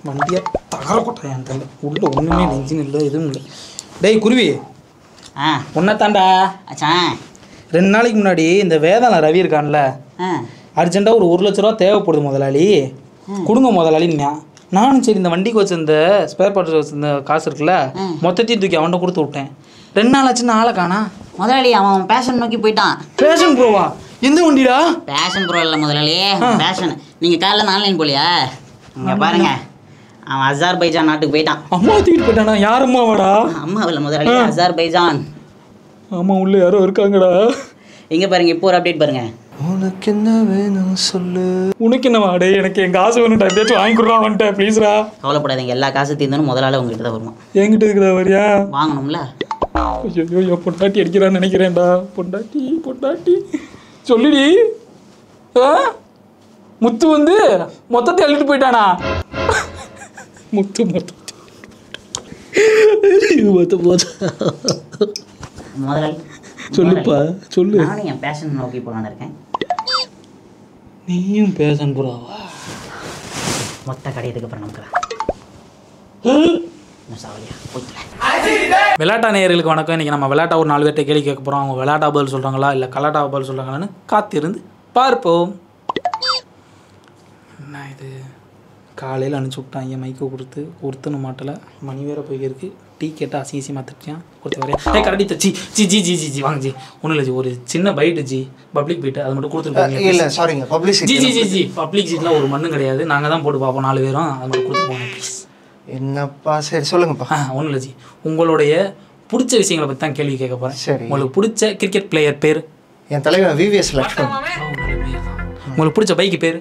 வண்டியை தகர கொட்டாயான் தெரியல. உள்ள ஒன்றுமே இன்ஜின் இல்லை, எதுவும் இல்லை. டேய் குருவி, ஒன்னத்தாண்டா 2 நாளைக்கு முன்னாடி இந்த வேதாள ரவி இருக்கான்ல, அர்ஜென்ட்டாக ஒரு 1 லட்ச ரூபா தேவைப்படுது முதலாளி, கொடுங்க முதலாளின்னா. நானும் சரி இந்த வண்டிக்கு வச்சிருந்த ஸ்பேர் பார்ட்ஸ் வச்சிருந்த காசு இருக்குல்ல, மொத்தத்தையும் தூக்கி அவன்கிட்ட கொடுத்து விட்டேன். 2 நாள் ஆச்சுன்னு ஆளை காணா. முதலாளி அவன் பேஷன் நோக்கி போயிட்டான். பேஷன் ப்ரோவா? எந்த வண்டிடா? பேஷன் ப்ரோ இல்லை முதலாளி, பேஷன். நீங்கள் காலையில் ஆன்லைன் போலியா? இங்கே பாருங்க, அவன் அஜர்பைஜான் நாட்டுக்கு போயிட்டான். அம்மா தூக்கிட்டு போயிட்டானா? யார் அம்மாவாடா? அம்மா இல்லை முதலாளி, அஜர்பைஜான். ஆமாம், உள்ள யாரோ இருக்காங்கடா. எங்கே பாருங்க, இப்போ ஒரு அப்டேட் பாருங்க. உனக்கு என்ன வேணும் சொல்லு. உனக்கு என்னவா? டே எனக்கு என் காசு வேணும்டா, எப்படியாச்சும் வாங்கி கொடுறா வந்துட்ட ப்ளீஸ்ரா. கவலைப்படாதீங்க, எல்லா காசு தீர்ந்தாலும் முதலாளி உங்ககிட்ட தான் வருமா. என்கிட்ட இருக்குதா வரியா? வாங்கணும்ல. ஐயோ பொண்டாட்டி அடிக்கிறான்னு நினைக்கிறேன்டா. பொண்டாட்டி சொல்லிடி. முத்து வந்து மொத்தத்தை அள்ளிட்டு போயிட்டானா? முத்து முதலாளி சொல்லுப்பா சொல்லு. நானும் என் பேஷன் நோக்கி போகலான்னு இருக்கேன். நீயும் பேஷன் புறாவா? மொத்த கடையதுக்கு அப்புறம் நமக்கு சாவலியா போய்க்கல. விளையாட்டா நேயர்களுக்கு வணக்கம். இன்றைக்கி நம்ம விளையாட்டா ஒரு 4 பேர்கிட்ட கேள்வி கேட்க போகிறோம். அவங்க விளையாட்டா பதில் சொல்கிறாங்களா இல்லை கலாட்டா பதில் சொல்கிறாங்களான்னு காத்திருந்து பார்ப்போம். என்ன இது, காலையில் அனுப்பிச்சி விட்டாங்க மைக்கை கொடுத்துன்னு மாட்டலை. மணி வேறு போய்க்கு டீ கேட்டால் அசிங்கமாக திட்டான். கொடுத்து வரேன் கரடி தச்சி ஜி வாங்க ஜி. ஒன்றும் இல்லை ஜி, ஒரு சின்ன பைட்டு ஜி, பப்ளிக் பைட்டு, அது மட்டும் கொடுத்துருப்பாங்க. இல்லை சாரிங்க, பப்ளிசிட்டி. ஜி பப்ளிக் சீட்லாம் ஒரு மண்ணும் கிடையாது, நாங்கள் தான் போட்டு பார்ப்போம் 4 பேரும். அது மட்டும் கொடுத்துருப்போங்க ப்ளீஸ். என்னப்பா? சரி சொல்லுங்கப்பா. ஒன்றும் இல்லை ஜி, உங்களுடைய பிடிச்ச விஷயங்களை பற்றி தான் கேள்வி கேட்க போகிறேன். சரி, உங்களுக்கு பிடிச்ச கிரிக்கெட் பிளேயர் பேர்? என் தலைவன் VVS லக்ஷ்மன். உங்களுக்கு பிடிச்ச பைக்கு பேர்?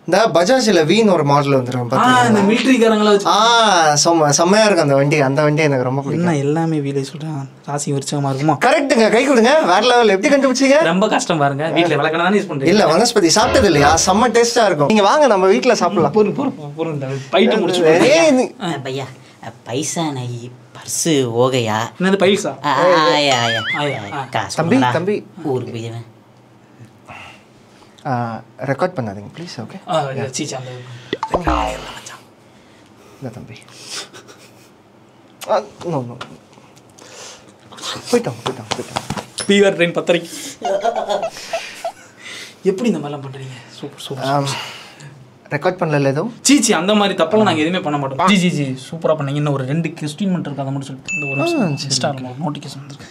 இந்த பஜாஜில் வீண் ஒரு மாடல் வந்துடும் பார்த்தீங்கன்னா, இந்த மிலிட்ரிக்காரங்களா வச்சு செம்மையாக இருக்கும் அந்த வண்டி. அந்த வண்டி எனக்கு ரொம்ப பிடிக்கும். என்ன எல்லாமே வீலே சொல்கிறேன், ராசி விருச்சகமாக இருக்குமா? கரெக்டுங்க, கை கொடுங்க. வேற லெவல். எப்படி கண்டுபிடிச்சிங்க? ரொம்ப கஷ்டம் பாருங்க, வீட்டில் விளக்கணா தானே யூஸ் பண்ணுறீங்க. இல்லை வனஸ்பதி சாப்பிட்டது இல்லையா? செம்ம டேஸ்ட்டாக இருக்கும். நீங்கள் வாங்க நம்ம வீட்டில் சாப்பிடலாம். பைட்டு முடிச்சு பையா பைசா நை பர்ஸு ஓகையா? என்னது பைசா? தம்பி ஊருக்கு போய் ரெக்கார்ட் பண்ணாதீங்க ப்ளீஸ். ஓகே இல்லை தம்பி, நோ போயிட்டோம். Fever train 10:30. எப்படி இந்த மாதிரிலாம் பண்ணுறீங்க? சூப்பர். ரெக்கார்ட் பண்ணல எதுவும்? சீச்சி அந்த மாதிரி தப்பெல்லாம் நாங்கள் எதுவுமே பண்ண மாட்டோம். ஜி சூப்பராக பண்ணீங்க. இன்னும் ஒரு 2 கொஸ்டின் மட்டும் இருக்கு, அதை மட்டும் சொல்லிட்டு இந்த ஒரு ஸ்டார் நோட்டிஃபிகேஷன் வந்துருக்கு.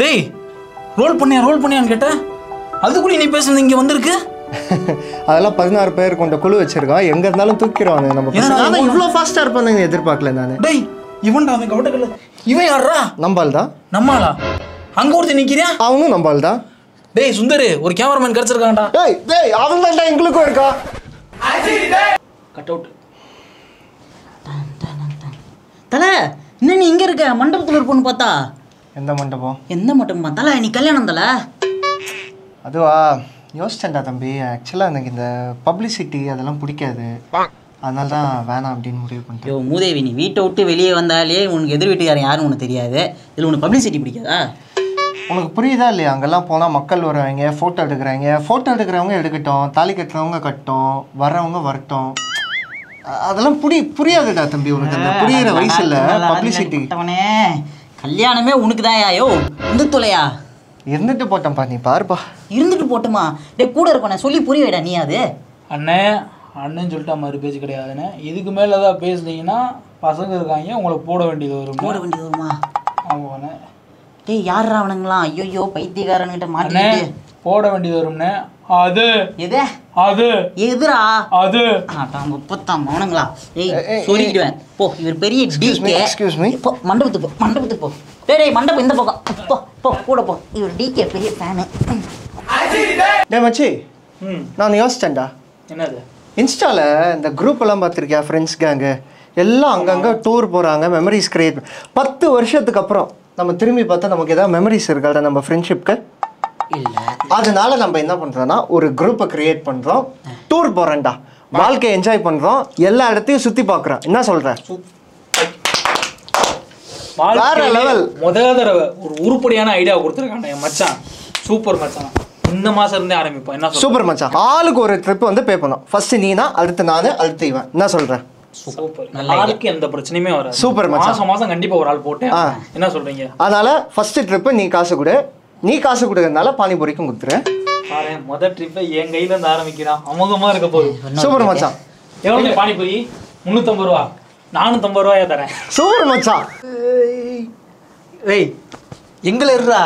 டேய் ரோல் பண்ணியான்னு கேட்டேன், அதுக்குள்ளே நீ பேசுறது இங்கே வந்திருக்கு. அதெல்லாம் 16 பேர் கொண்ட குழு வச்சிருக்கோம். எங்கே இருந்தாலும் தூக்கிடுவாங்க நம்ம. இவ்வளோ ஃபாஸ்ட்டாக இருப்பாங்க எதிர்பார்க்கல நான். டேய் இவன்டா அவன் கவட்டக்கல்ல. இவன் யாரா? நம்பால் தான். நம்மளா? அங்கே ஒருத்தர் நிற்கிறியா? அவனும் நம்பால் தான். டேய் சுந்தரு, ஒரு கேமராமேன் கிடைச்சிருக்காங்கடா. டேய் அவன் தான்டா எங்களுக்கும் இருக்கா. Cut out. தல இன்னும் நீ இங்கே இருக்க? மண்டபத்தில் இருப்போன்னு பார்த்தா. எந்த மண்டபம்? எந்த மண்டபம் தல? நீ கல்யாணம் தல? அதுவா, யோசிச்சேன்டா தம்பி. ஆக்சுவலாக எனக்கு இந்த பப்ளிசிட்டி அதெல்லாம் பிடிக்காது, அதனால தான் வேணாம் அப்படின்னு முடிவு பண்ணிட்டேன். யோ மூதேவி, நீ வீட்டை விட்டு வெளியே வந்தாலே உனக்கு எதிர் வீட்டுக்காரன் யாரும் உனக்கு தெரியாது, இதில் உனக்கு பப்ளிசிட்டி பிடிக்காதா? உனக்கு புரியுதா இல்லையா? அங்கெல்லாம் போனால் மக்கள் வருவாங்க, ஃபோட்டோ எடுக்கிறவங்க எடுக்கட்டும், தாலி கட்டுறவங்க கட்டும், வர்றவங்க வரட்டும். அதெல்லாம் புரியாதுடா தம்பி. உனக்கு அந்த புரியுற வயசில் பப்ளிசிட்டி. கல்யாணமே உனக்கு தான் யோ இந்து தொலையா? இருந்துட்டு போட்டோம்ப்பா, நீ பாருப்பா. இருந்துட்டு போட்டுமா? டே கூட இருப்பேன் சொல்லி புரிய வைடா. நீ அது அண்ணன் சொல்லிட்டா மாதிரி பேச்சு கிடையாதுன்னு. இதுக்கு மேலே ஏதாவது பேசுனீங்கன்னா பசங்க இருக்காங்க, உங்களை போட வேண்டியது வருமா? ஆமாண்ணே. டேய் யாரா அவனுங்களாம்? ஐயோ பைத்தியக்காரன்கிட்ட மாட்டிட்டு போட வேண்டியது வரும்னே. அது எது? அது எதுரா? அது முப்பத்தாம் அவனுங்களா? ஏய் சொல்லிடுவேன் போ. இவர் பெரிய டிகே. Excuse me. போ மண்டபத்துக்கு போ. டேய் மண்டபம் இந்த பக்கம் போ கூட போ. இவர் டிகே பெரிய ஃபேனு. டேய் மச்சி, நான் யோசிச்சேன்டா. என்னது? இன்ஸ்டாவில் இந்த குரூப் எல்லாம் பார்த்துருக்கியா? ஃப்ரெண்ட்ஸ் கேங்கு எல்லாம் அங்கங்கே டூர் போகிறாங்க, மெமரிஸ் கிரியேட். 10 வருஷத்துக்கு அப்புறம் நம்ம திரும்பி பார்த்தா நமக்கு ஏதாவது மெமரிஸ் இருக்காடா நம்ம ஃப்ரெண்ட்ஷிப்க்கு? இல்லை. அதனால நம்ம என்ன பண்ணுறோன்னா ஒரு குரூப்பை கிரியேட் பண்ணுறோம், டூர் போகிறேன்டா, வாழ்க்கையை என்ஜாய் பண்ணுறோம், எல்லா இடத்தையும் சுற்றி பார்க்குறோம். என்ன சொல்கிறேன்? வேற லெவல். முதல் தடவை ஒரு உருப்படியான ஐடியா கொடுத்துருக்காங்க என் மச்சான். சூப்பர் மச்சான். இந்த மாசம் இருந்தே ஆரம்பிப்போம். என்ன சொல்ற? சூப்பர் மச்சான். ஆளுக்கு ஒரு ட்ரிப் வந்து பே பண்ணோம். ஃபர்ஸ்ட் நீனா, அடுத்து நானு, அடுத்து இவன். என்ன சொல்றேன்? சூப்பர். ஆளுக்கு எந்த பிரச்சனையுமே வராது. சூப்பர் மச்சான். மாசம் கண்டிப்பா ஒரு ஆள் போட்டேன். என்ன சொல்றீங்க? அதனால ஃபர்ஸ்ட் ட்ரிப் நீ காசு கொடு. நீ காசு கொடுக்கறதுனால பானிபூரிக்கும் கொடுத்துரு. பாரு, முதல் ட்ரிப் என் கையில இருந்து ஆரம்பிக்கிறான். அமோகமா இருக்க போகுது. சூப்பர் மச்சான். எவ்வளவு பானிபூரி? 350 ரூபா. 450 ரூபாயா தரேன். சூப்பர் மச்சான். ஏய் எங்கள இருடா.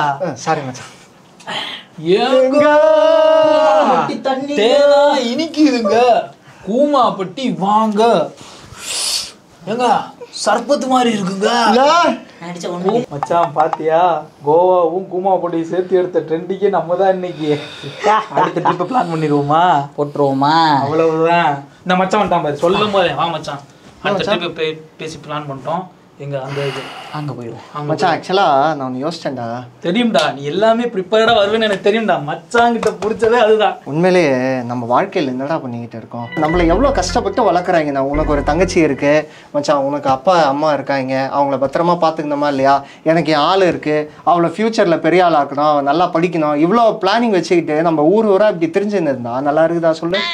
சாரி மச்சான். தேனா இனிக்குதுங்க. கூமாப்பட்டி வாங்க. ஏங்க சர்பத்து மாதிரி இருக்குங்க. மச்சான் பாத்தியா, கோவாவும் கூமாப்பட்டியும் சேர்த்து எடுத்த ட்ரெண்டிக்கே நம்ம தான் இன்னைக்கு. அடுத்த ட்ரிப் பிளான் பண்ணிடுவோமா? போட்டுருவோமா? அவ்வளவுதான். இந்த மச்சான் வந்துட்டான் பாரு. சொல்லும் போதே வா மச்சான், அடுத்த ட்ரிப் பேசி பிளான் பண்ணிட்டோம். எங்க அந்த இது அங்கே போயிடுவோம் மச்சான். ஆக்சுவலா நான் ஒன்று யோசிச்சேன்டா. தெரியும்டா, நீ எல்லாமே ப்ரிப்பேர்டா வருவேன்னு எனக்கு தெரியும்டா. மச்சான் கிட்ட பிடிச்சதே அதுதான். உண்மையிலேயே நம்ம வாழ்க்கையில் என்னடா பண்ணிக்கிட்டு இருக்கோம்? நம்மளை எவ்வளோ கஷ்டப்பட்டு வளர்க்குறாங்க. நான் உனக்கு ஒரு தங்கச்சி இருக்கு மச்சான், உனக்கு அப்பா அம்மா இருக்காங்க, அவங்கள பத்திரமா பார்த்துக்கணுமா இல்லையா? எனக்கு என் ஆள் இருக்கு, அவளை ஃப்யூச்சரில் பெரிய ஆள் ஆக்கணும், அவள் நல்லா படிக்கணும், இவ்வளோ பிளானிங் வச்சுக்கிட்டு நம்ம ஊராக இப்படி தெரிஞ்சுன்னு இருந்தா நல்லா இருக்குதா சொல்லு?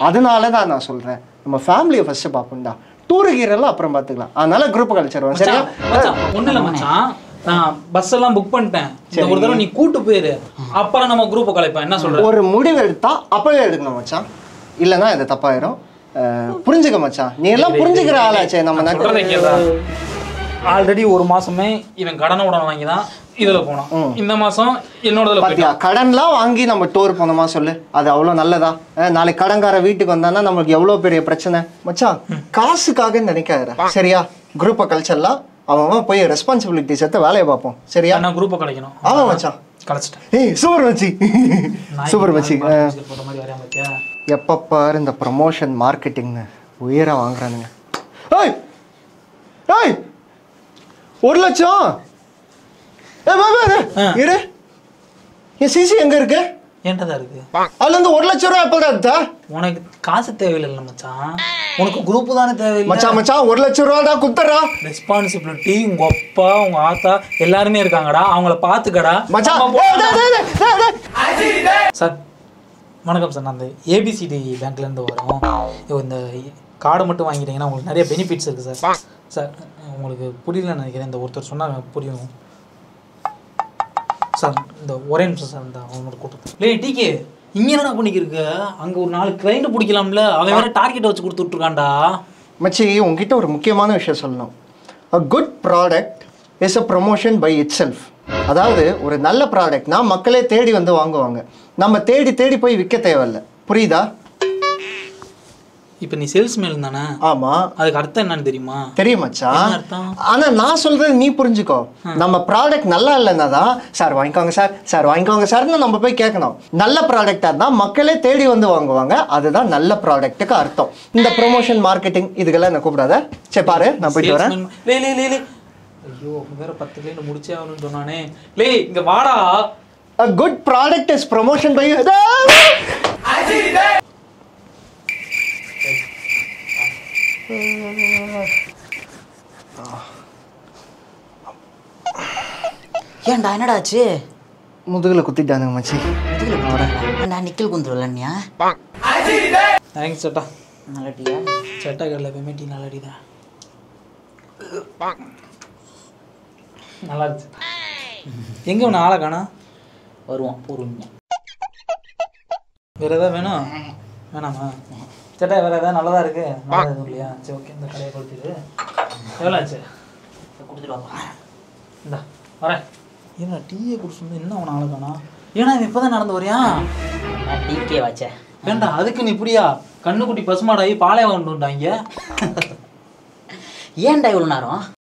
அதனால தான் நான் சொல்கிறேன், நம்ம ஃபேமிலியை ஃபஸ்ட்டு பார்ப்போம்டா. டூரு கீரெல்லாம் அப்புறம் பார்த்துக்கலாம். அதனால குரூப் கல்ச்சர் வரும். சரியா? ஒன்றும் இல்லை மச்சான், நான் பஸ் எல்லாம் புக் பண்ணிட்டேன். ஒரு தடவை நீ கூட்டு போயிரு, அப்புறம் நம்ம குரூப்பை கலைப்போம். என்ன சொல்ற? ஒரு முடிவு எடுத்தா அப்பவே எடுக்கணும் மச்சான், இல்லைன்னா இது தப்பாயிரும். புரிஞ்சுக்க மச்சான், நீ எல்லாம் புரிஞ்சுக்கிற ஆளாச்சே. நம்ம ஆல்ரெடி ஒரு மாசமே இவன் கடனை உடனே வாங்கி தான் இதுல போனோம். இந்த மாசம் என்னோட பாத்தியா, கடன்லாம் வாங்கி நம்ம டூர் போனோமா சொல்லு? அது அவ்வளோ நல்லதா? நாளைக்கு கடன்கார வீட்டுக்கு வந்தானா நம்மளுக்கு எவ்வளோ பெரிய பிரச்சனை மச்சான். காசுக்காக நினைக்காத சரியா? குரூப்பை கல்ச்சர்லாம் அவன் போய் ரெஸ்பான்சிபிலிட்டிஸ் எடுத்து வேலையை பார்ப்போம். சரியா? நான் குரூப்பை கலைக்கணும். ஆமா மச்சான், கலைச்சிட்டேன். ஏய் சூப்பர் மச்சி, சூப்பர் மச்சி. எப்போ பாரு இந்த ப்ரமோஷன் மார்க்கெட்டிங்னு உயிரை வாங்குறானுங்க. ஏய் ஏய் 1 லட்சம் இரு. என் சிசி எங்க இருக்கு? ஏன்டா இருக்கு. அதுல இருந்து 1 லட்சம் ரூபாய் எப்படா எடுத்த? உனக்கு காசு தேவையில்லை மச்சான், உனக்கு குரூப் தானே தேவையில்லை. மச்சான் மச்சான் 1 லட்சம் ரூபா தான் குடுத்துறா. ரெஸ்பான்சிபிலிட்டி உங்க அப்பா உங்க ஆத்தா எல்லாருமே இருக்காங்கடா, அவங்கள பாத்துக்கடா மச்சான். சார் வணக்கம் சார், நான் அந்த ஏபிசிடி பேங்க்ல இருந்து வரோம். இந்த கார்டை மட்டும் வாங்கிட்டீங்கன்னா உங்களுக்கு நிறைய பெனிஃபிட்ஸ் இருக்கு சார். சார் உங்களுக்கு புரியலன்னு நினைக்கிறேன், இந்த ஒருத்தர் சொன்னா புரியும் சார். இந்த ஒரே நிமிஷம் சார், இந்த அவனோட கூட்டம். லே டிகே, இங்கே என்னடா பண்ணிக்கிருக்க? அங்கே ஒரு 4 கிளைண்ட் பிடிக்கலாம்ல, அவன் வேற டார்கெட்டை வச்சு கொடுத்துட்ருக்கான்டா. மச்சி உங்ககிட்ட ஒரு முக்கியமான விஷயம் சொல்லணும். A good product is a promotion by itself. அதாவது ஒரு நல்ல ப்ராடக்ட்னா மக்களே தேடி வந்து வாங்குவாங்க, நம்ம தேடி தேடி போய் விற்க தேவையில்லை. புரியுதா? இப்போ நீ சேல்ஸ்மேன் தானே? ஆமா. அதுக்கு அர்த்தம் என்னன்னு தெரியுமா? தெரியும் மச்சான். ஆனா நான் சொல்றது நீ புரிஞ்சுக்கோ. நம்ம ப்ராடக்ட் நல்லா இல்லைன்னா தான் சார் வாங்கிக்கோங்க சார், சார் வாங்கிக்கோங்க சார்னு நம்ம போய் கேட்கணும். நல்ல ப்ராடக்டா தான் மக்களே தேடி வந்து வாங்குவாங்க, அதுதான் நல்ல ப்ராடக்ட்டுக்கு அர்த்தம். இந்த ப்ரொமோஷன் மார்க்கெட்டிங் இதுக்கெல்லாம் என்ன கூப்பிடாத. சரி பாரு, நான் போயிட்டு வரேன். லே லே லே லே, ஐயோ வேற 10 கிளைண்ட் முடிச்சே ஆகணும்னு சொன்னானே. லே இங்க வாடா. A good product is promotion by you. ஏன்டா என்னடா ஆச்சு? முதுகுல குத்திட்டானுங்க மச்சி. ஏன்டா நிக்கல் குந்துறலன்னியா? தேங்க்ஸ் சேட்டா. நல்ல டீயா? சேட்டா கடையில் எப்பவுமே டீ நல்ல டீ தான். நல்லா இருந்துச்சு. எங்கே ஒன்று ஆளை காணா? வருவோம் பொறுமையா. வேறு எதாவது வேணும்? வேணாமா? சேட்டா வேறு எதாவது நல்லதாக இருக்குது? நல்லா எதுவும் இல்லையா? சரி ஓகே, இந்த கடையை கொடுத்துரு. எவ்வளோ ஆச்சு? கொடுத்துட்டு வாப்பா. இந்தா வரேன். ஏன்னா டீயை குடிச்சு என்ன அவனை ஆளை காணா? ஏன்னா இப்போ தான் நடந்து வரியா? டீக்கே வாச்சே. வேண்டா அதுக்கு நீ இப்படியா கண்ணுக்குட்டி பசுமாடாகி பாலையை கொண்டு வந்துட்டாங்க. ஏன்டா இவ்வளோ நேரம்?